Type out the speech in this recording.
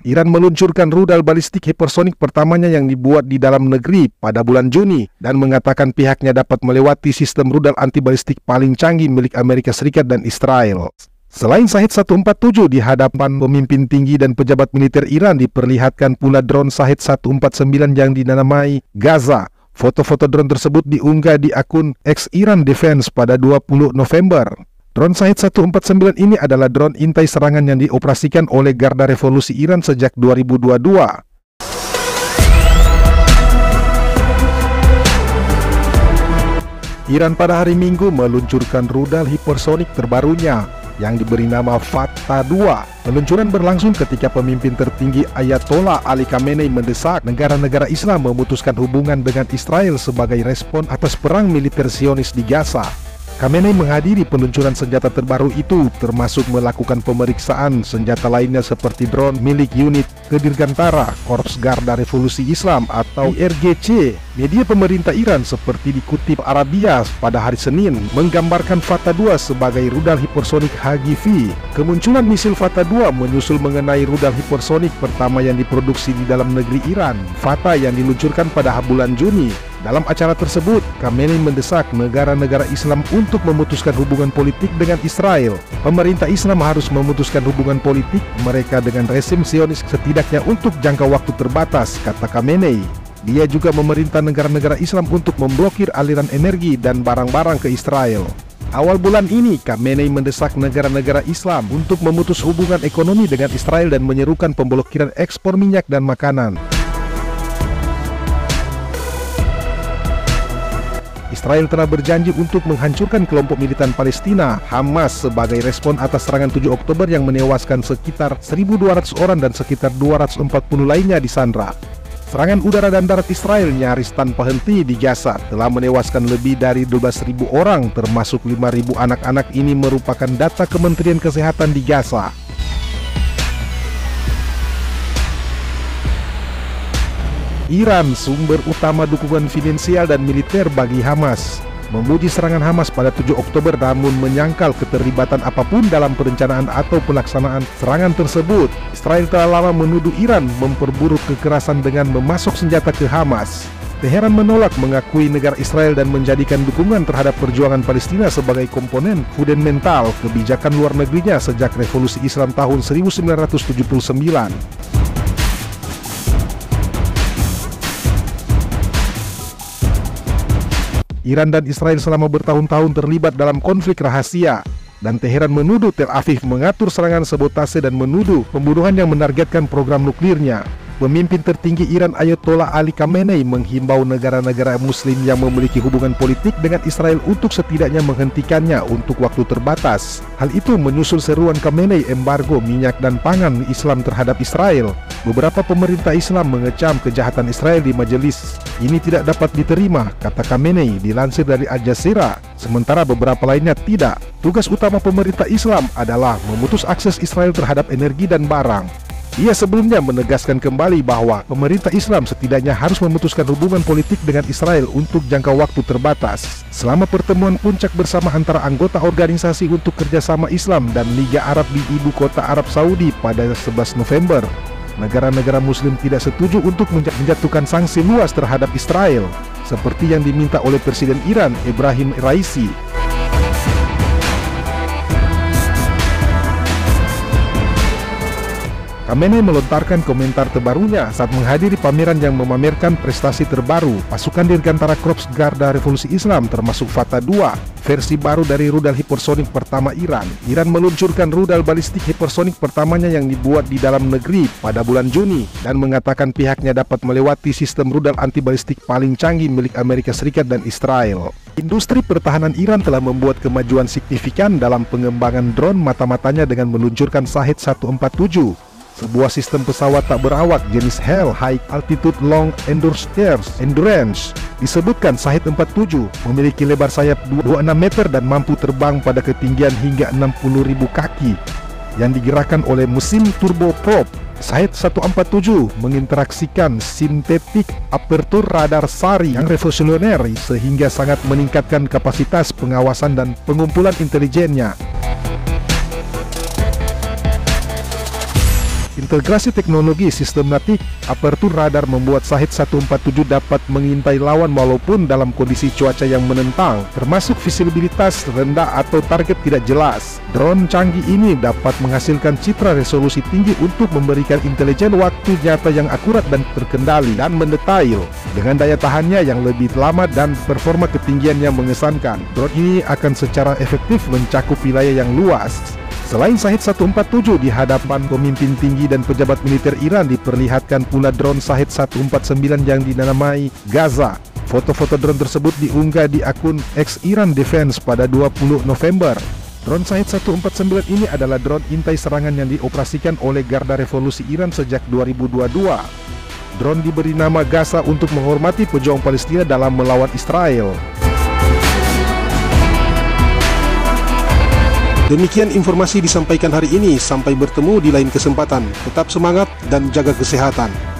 Iran meluncurkan rudal balistik hipersonik pertamanya yang dibuat di dalam negeri pada bulan Juni dan mengatakan pihaknya dapat melewati sistem rudal anti-balistik paling canggih milik Amerika Serikat dan Israel. Selain Shahed 147 di hadapan pemimpin tinggi dan pejabat militer Iran, diperlihatkan pula drone Shahed 149 yang dinamai Gaza. Foto-foto drone tersebut diunggah di akun X Iran Defense pada 20 November. Drone Shahed 149 ini adalah drone intai serangan yang dioperasikan oleh Garda Revolusi Iran sejak 2022. Iran pada hari Minggu meluncurkan rudal hipersonik terbarunya yang diberi nama Fatah 2. Peluncuran berlangsung ketika pemimpin tertinggi Ayatollah Ali Khamenei mendesak negara-negara Islam memutuskan hubungan dengan Israel sebagai respon atas perang militer Zionis di Gaza. Khamenei menghadiri peluncuran senjata terbaru itu, termasuk melakukan pemeriksaan senjata lainnya seperti drone milik unit Kedirgantara Korps Garda Revolusi Islam atau IRGC. Media pemerintah Iran seperti dikutip Arabia pada hari Senin menggambarkan Fatah 2 sebagai rudal hipersonik HGV. Kemunculan misil Fatah 2 menyusul mengenai rudal hipersonik pertama yang diproduksi di dalam negeri Iran, Fatah, yang diluncurkan pada bulan Juni. Dalam acara tersebut, Khamenei mendesak negara-negara Islam untuk memutuskan hubungan politik dengan Israel. Pemerintah Islam harus memutuskan hubungan politik mereka dengan rezim Zionis setidaknya untuk jangka waktu terbatas, kata Khamenei. Dia juga memerintah negara-negara Islam untuk memblokir aliran energi dan barang-barang ke Israel. Awal bulan ini, Khamenei mendesak negara-negara Islam untuk memutus hubungan ekonomi dengan Israel dan menyerukan pemblokiran ekspor minyak dan makanan. Israel telah berjanji untuk menghancurkan kelompok militan Palestina, Hamas, sebagai respon atas serangan 7 Oktober yang menewaskan sekitar 1.200 orang dan sekitar 240 lainnya disandra. Serangan udara dan darat Israel nyaris tanpa henti di Gaza telah menewaskan lebih dari 12.000 orang, termasuk 5.000 anak-anak. Ini merupakan data Kementerian Kesehatan di Gaza. Iran, sumber utama dukungan finansial dan militer bagi Hamas, memuji serangan Hamas pada 7 Oktober namun menyangkal keterlibatan apapun dalam perencanaan atau pelaksanaan serangan tersebut. Israel telah lama menuduh Iran memperburuk kekerasan dengan memasok senjata ke Hamas. Teheran menolak mengakui negara Israel dan menjadikan dukungan terhadap perjuangan Palestina sebagai komponen fundamental kebijakan luar negerinya sejak Revolusi Islam tahun 1979. Iran dan Israel selama bertahun-tahun terlibat dalam konflik rahasia, dan Teheran menuduh Tel Aviv mengatur serangan sabotase dan menuduh pembunuhan yang menargetkan program nuklirnya. Pemimpin tertinggi Iran Ayatollah Ali Khamenei menghimbau negara-negara Muslim yang memiliki hubungan politik dengan Israel untuk setidaknya menghentikannya untuk waktu terbatas. Hal itu menyusul seruan Khamenei embargo minyak dan pangan Islam terhadap Israel. Beberapa pemerintah Islam mengecam kejahatan Israel di majelis. Ini tidak dapat diterima, kata Khamenei, dilansir dari Al Jazeera. Sementara beberapa lainnya tidak. Tugas utama pemerintah Islam adalah memutus akses Israel terhadap energi dan barang. Ia sebelumnya menegaskan kembali bahwa pemerintah Islam setidaknya harus memutuskan hubungan politik dengan Israel untuk jangka waktu terbatas. Selama pertemuan puncak bersama antara anggota Organisasi untuk Kerjasama Islam dan Liga Arab di Ibu Kota Arab Saudi pada 11 November, negara-negara Muslim tidak setuju untuk menjatuhkan sanksi luas terhadap Israel, seperti yang diminta oleh Presiden Iran Ebrahim Raisi. Khamenei melontarkan komentar terbarunya saat menghadiri pameran yang memamerkan prestasi terbaru pasukan Dirgantara Korps Garda Revolusi Islam termasuk Fatah 2, versi baru dari rudal hipersonik pertama Iran. Iran meluncurkan rudal balistik hipersonik pertamanya yang dibuat di dalam negeri pada bulan Juni dan mengatakan pihaknya dapat melewati sistem rudal anti-balistik paling canggih milik Amerika Serikat dan Israel. Industri pertahanan Iran telah membuat kemajuan signifikan dalam pengembangan drone mata-matanya dengan meluncurkan Shahed 147. Sebuah sistem pesawat tak berawak jenis HAL High Altitude Long Endurance. Disebutkan Shahed 47 memiliki lebar sayap 26 meter dan mampu terbang pada ketinggian hingga 60.000 kaki yang digerakkan oleh mesin turboprop. Shahed 147 menginteraksikan sintetik aperture radar SARI yang revolusioner sehingga sangat meningkatkan kapasitas pengawasan dan pengumpulan intelijennya. Integrasi teknologi sistematik apertur radar membuat Shahed 147 dapat mengintai lawan walaupun dalam kondisi cuaca yang menentang, termasuk visibilitas rendah atau target tidak jelas. Drone canggih ini dapat menghasilkan citra resolusi tinggi untuk memberikan intelijen waktu nyata yang akurat dan terkendali dan mendetail. Dengan daya tahannya yang lebih lama dan performa ketinggian yang mengesankan, drone ini akan secara efektif mencakup wilayah yang luas. Selain Shahed 147 di hadapan pemimpin tinggi dan pejabat militer Iran, diperlihatkan pula drone Shahed 149 yang dinamai Gaza. Foto-foto drone tersebut diunggah di akun X Iran Defense pada 20 November. Drone Shahed 149 ini adalah drone intai serangan yang dioperasikan oleh Garda Revolusi Iran sejak 2022. Drone diberi nama Gaza untuk menghormati pejuang Palestina dalam melawan Israel. Demikian informasi disampaikan hari ini. Sampai bertemu di lain kesempatan. Tetap semangat dan jaga kesehatan.